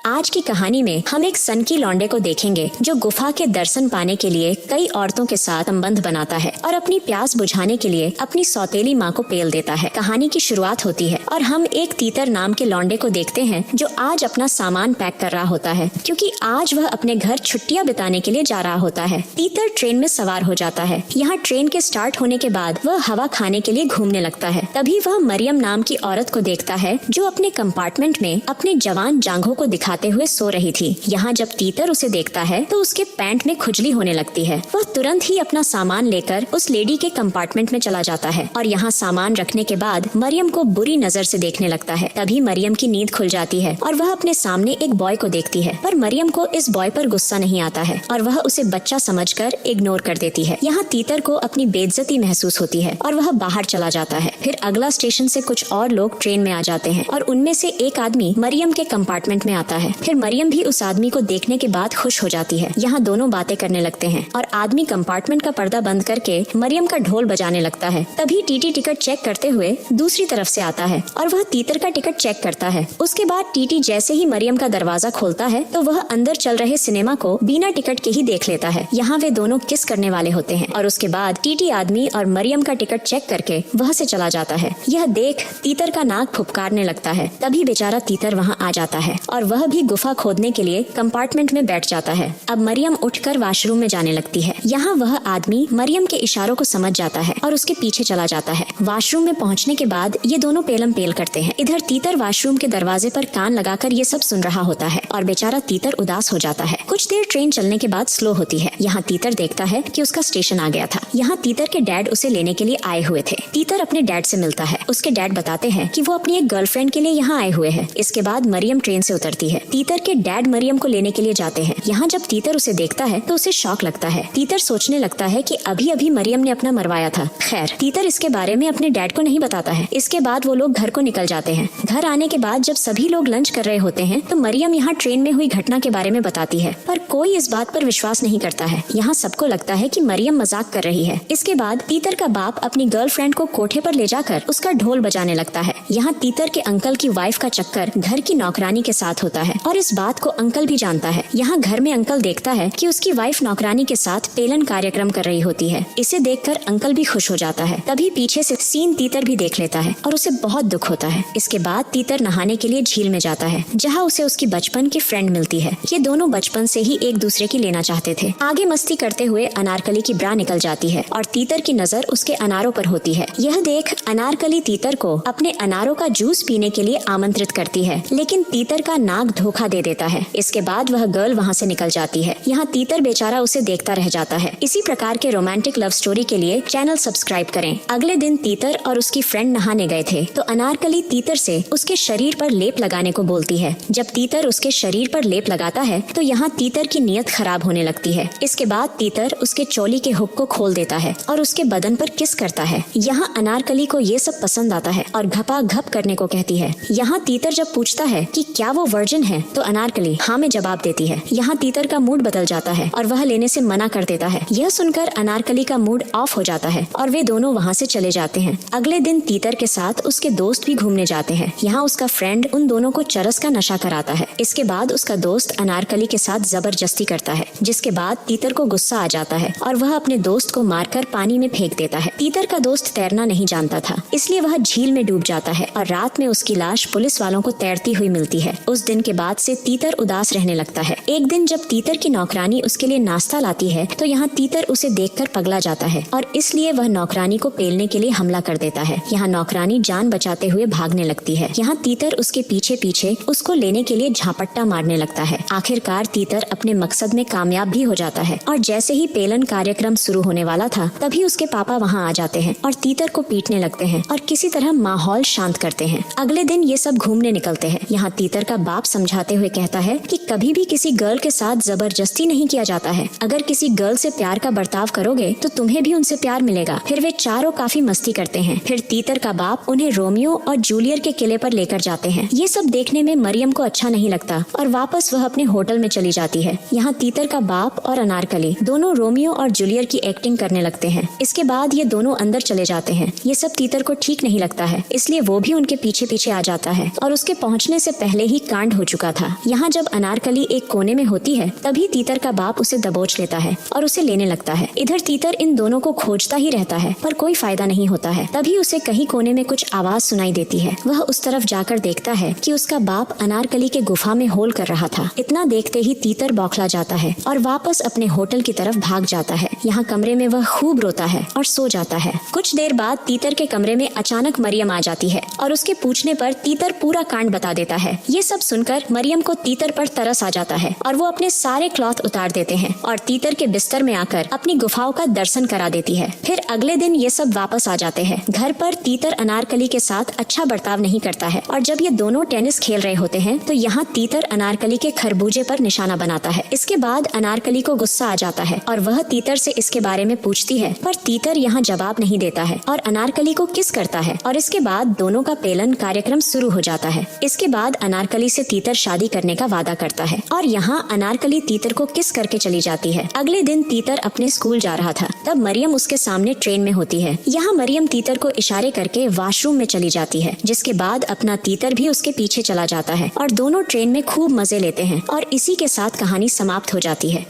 आज की कहानी में हम एक सनकी लौंडे को देखेंगे जो गुफा के दर्शन पाने के लिए कई औरतों के साथ संबंध बनाता है और अपनी प्यास बुझाने के लिए अपनी सौतेली माँ को पेल देता है। कहानी की शुरुआत होती है और हम एक तीतर नाम के लौंडे को देखते हैं जो आज अपना सामान पैक कर रहा होता है, क्योंकि आज वह अपने घर छुट्टियाँ बिताने के लिए जा रहा होता है। तीतर ट्रेन में सवार हो जाता है। यहाँ ट्रेन के स्टार्ट होने के बाद वह हवा खाने के लिए घूमने लगता है। तभी वह मरियम नाम की औरत को देखता है जो अपने कंपार्टमेंट में अपने जवान जांघों को दिखाते हुए सो रही थी। यहाँ जब तीतर उसे देखता है तो उसके पैंट में खुजली होने लगती है। वह तुरंत ही अपना सामान लेकर उस लेडी के कंपार्टमेंट में चला जाता है और यहाँ सामान रखने के बाद मरियम को बुरी नजर से देखने लगता है। तभी मरियम की नींद खुल जाती है और वह अपने सामने एक बॉय को देखती है, पर मरियम को इस बॉय पर गुस्सा नहीं आता है और वह उसे बच्चा समझकर इग्नोर कर देती है। यहाँ तीतर को अपनी बेइज्जती महसूस होती है और वह बाहर चला जाता है। फिर अगला स्टेशन से कुछ और लोग ट्रेन में आ जाते हैं और उनमें से एक आदमी मरियम के कंपार्टमेंट में आता है। फिर मरियम भी उस आदमी को देखने के बाद खुश हो जाती है। यहाँ दोनों बातें करने लगते हैं और आदमी कंपार्टमेंट का पर्दा बंद करके मरियम का ढोल बजाने लगता है। तभी टीटी टिकट चेक करते हुए दूसरी तरफ से आता है और वह तीतर का टिकट चेक करता है। उसके बाद टीटी जैसे ही मरियम का दरवाजा खोलता है तो वह अंदर चल रहे सिनेमा को बिना टिकट के ही देख लेता है। यहाँ वे दोनों किस करने वाले होते हैं और उसके बाद टीटी आदमी और मरियम का टिकट चेक करके वह से चला जाता है। यह देख तीतर का नाक फुफकारने लगता है। तभी बेचारा तीतर वहाँ आ जाता है और वह भी गुफा खोदने के लिए कंपार्टमेंट में बैठ जाता है। अब मरियम उठकर वॉशरूम में जाने लगती है। यहाँ वह आदमी मरियम के इशारों को समझ जाता है और उसके पीछे चला जाता है। वॉशरूम में पहुँचने के बाद ये दोनों पेलम पेल करते हैं। इधर तीतर वॉशरूम के दरवाजे पर कान लगाकर ये सब सुन रहा होता है और बेचारा तीतर उदास हो जाता है। कुछ देर ट्रेन चलने के बाद स्लो होती है। यहाँ तीतर देखता है कि उसका स्टेशन आ गया था। यहाँ तीतर के डैड उसे लेने के लिए आए हुए थे। तीतर अपने डैड से मिलता है। उसके डैड बताते हैं कि वो अपनी एक गर्लफ्रेंड के लिए यहाँ आए हुए हैं। इसके बाद मरियम ट्रेन से उतरती है। तीतर के डैड मरियम को लेने के लिए जाते हैं। यहाँ जब तीतर उसे देखता है तो उसे शॉक लगता है। तीतर सोचने लगता है कि अभी अभी मरियम ने अपना मरवाया था। खैर, तीतर इसके बारे में अपने डैड को नहीं बताता है। इसके बाद वो लोग घर को निकल जाते हैं। घर आने के बाद जब सभी लोग लंच कर रहे होते हैं तो मरियम यहाँ ट्रेन में हुई घटना के बारे में बताती है, पर कोई इस बात पर विश्वास नहीं करता है। यहाँ सबको लगता है कि मरियम मजाक कर रही है। इसके बाद तीतर का बाप अपनी गर्लफ्रेंड को कोठे पर ले जाकर उसका ढोल बजाने लगता है। यहाँ तीतर के अंकल की वाइफ का चक्कर घर की नौकरानी के साथ होता है और इस बात को अंकल भी जानता है। यहाँ घर में अंकल देखता है कि उसकी वाइफ नौकरानी के साथ पेलन कार्यक्रम कर रही होती है। इसे देखकर अंकल भी खुश हो जाता है। तभी पीछे से सीन तीतर भी देख लेता है और उसे बहुत दुख होता है। इसके बाद तीतर नहाने के लिए झील में जाता है, जहाँ उसे उसकी बचपन की फ्रेंड मिलती है। ये दोनों बचपन से ही एक दूसरे की लेना चाहते थे। आगे मस्ती करते हुए अनारकली की ब्रा निकल जाती है और तीतर की नजर उसके अनारों पर होती है। यह देख अनारकली तीतर को अपने अनारों का जूस पीने के लिए आमंत्रित करती है, लेकिन तीतर का नाक धोखा दे देता है। इसके बाद वह गर्ल वहाँ से निकल जाती है। यहाँ तीतर बेचारा उसे देखता रह जाता है। इसी प्रकार के रोमांटिक लव स्टोरी के लिए चैनल सब्सक्राइब करें। अगले दिन तीतर और उसकी फ्रेंड नहाने गए थे तो अनारकली तीतर से उसके शरीर पर लेप लगाने को बोलती है। जब तीतर उसके शरीर पर लेप लगाता है तो यहाँ तीतर की नीयत खराब होने लगती है। इसके बाद तीतर उसके चोली के हुक को खोल देता है और उसके बदन पर किस करता है। यहाँ अनारकली को ये सब पसंद आता है और घपा घप करने को कहती है। यहाँ तीतर जब पूछता है कि क्या वो वर्जिन है तो अनारकली हाँ में जवाब देती है। यहाँ तीतर का मूड बदल जाता है और वह लेने से मना कर देता है। यह सुनकर अनारकली का मूड ऑफ हो जाता है और वे दोनों वहाँ से चले जाते हैं। अगले दिन तीतर के साथ उसके दोस्त भी घूमने जाते हैं। यहाँ उसका फ्रेंड उन दोनों को चरस का नशा कराता है। इसके बाद उसका दोस्त अनारकली के साथ जबरदस्ती करता है, जिसके बाद तीतर को गुस्सा आ जाता है और वह अपने दोस्त को मारकर पानी में फेंक देता है। तीतर का दोस्त तैरना नहीं जानता था, इसलिए वह झील में डूब जाता है और रात में उसकी लाश पुलिस वालों को तैरती हुई मिलती है। उस दिन के बाद से तीतर उदास रहने लगता है। एक दिन जब तीतर की नौकरानी उसके लिए नाश्ता लाती है तो यहाँ तीतर उसे देखकर पगला जाता है और इसलिए वह नौकरानी को पेलने के लिए हमला कर देता है। यहाँ नौकरानी जान बचाते हुए भागने लगती है। यहाँ तीतर उसके पीछे पीछे उसको लेने के लिए झापट्टा मारने लगता है। आखिरकार तीतर अपने मकसद में कामयाब भी हो जाता है और जैसे ही पेलन कार्यक्रम शुरू होने वाला था तभी उसके पापा वहाँ आ जाते हैं और तीतर को पीटने लगते हैं और किसी तरह माहौल शांत करते हैं। अगले दिन ये सब घूमने निकलते हैं। यहाँ तीतर का बाप समझाते हुए कहता है कि कभी भी किसी गर्ल के साथ जबरदस्ती नहीं किया जाता है। अगर किसी गर्ल से प्यार का बर्ताव करोगे तो तुम्हें भी उनसे प्यार मिलेगा। फिर वे चारों काफी मस्ती करते हैं। फिर तीतर का बाप उन्हें रोमियो और जूलियर के किले पर लेकर जाते हैं। ये सब देखने में मरियम को अच्छा नहीं लगता और वापस वह अपने होटल में चली जाती है। यहाँ तीतर का बाप और अनारकली दोनों रोमियो और जूलियर की एक्टिंग करने लगते हैं। इसके बाद ये दोनों अंदर चले जाते हैं। ये सब तीतर को ठीक नहीं लगता है, इसलिए वो भी उनके पीछे पीछे आ जाता है और उसके पहुँचने से पहले ही कांड हो चुका चुका था। यहाँ जब अनारकली एक कोने में होती है तभी तीतर का बाप उसे दबोच लेता है और उसे लेने लगता है। इधर तीतर इन दोनों को खोजता ही रहता है पर कोई फायदा नहीं होता है। तभी उसे कहीं कोने में कुछ आवाज सुनाई देती है। वह उस तरफ जाकर देखता है कि उसका बाप अनारकली के गुफा में होल कर रहा था। इतना देखते ही तीतर बौखला जाता है और वापस अपने होटल की तरफ भाग जाता है। यहाँ कमरे में वह खूब रोता है और सो जाता है। कुछ देर बाद तीतर के कमरे में अचानक मरियम आ जाती है और उसके पूछने पर तीतर पूरा कांड बता देता है। ये सब सुनकर मरियम को तीतर पर तरस आ जाता है और वो अपने सारे क्लॉथ उतार देते हैं और तीतर के बिस्तर में आकर अपनी गुफाओं का दर्शन करा देती है। फिर अगले दिन ये सब वापस आ जाते हैं। घर पर तीतर अनारकली के साथ अच्छा बर्ताव नहीं करता है और जब ये दोनों टेनिस खेल रहे होते हैं तो यहाँ तीतर अनारकली के खरबूजे पर निशाना बनाता है। इसके बाद अनारकली को गुस्सा आ जाता है और वह तीतर से इसके बारे में पूछती है पर तीतर यहाँ जवाब नहीं देता है और अनारकली को किस करता है और इसके बाद दोनों का पेलन कार्यक्रम शुरू हो जाता है। इसके बाद अनारकली से तीतर शादी करने का वादा करता है और यहाँ अनारकली तीतर को किस करके चली जाती है। अगले दिन तीतर अपने स्कूल जा रहा था तब मरियम उसके सामने ट्रेन में होती है। यहाँ मरियम तीतर को इशारे करके वॉशरूम में चली जाती है जिसके बाद अपना तीतर भी उसके पीछे चला जाता है और दोनों ट्रेन में खूब मजे लेते हैं और इसी के साथ कहानी समाप्त हो जाती है।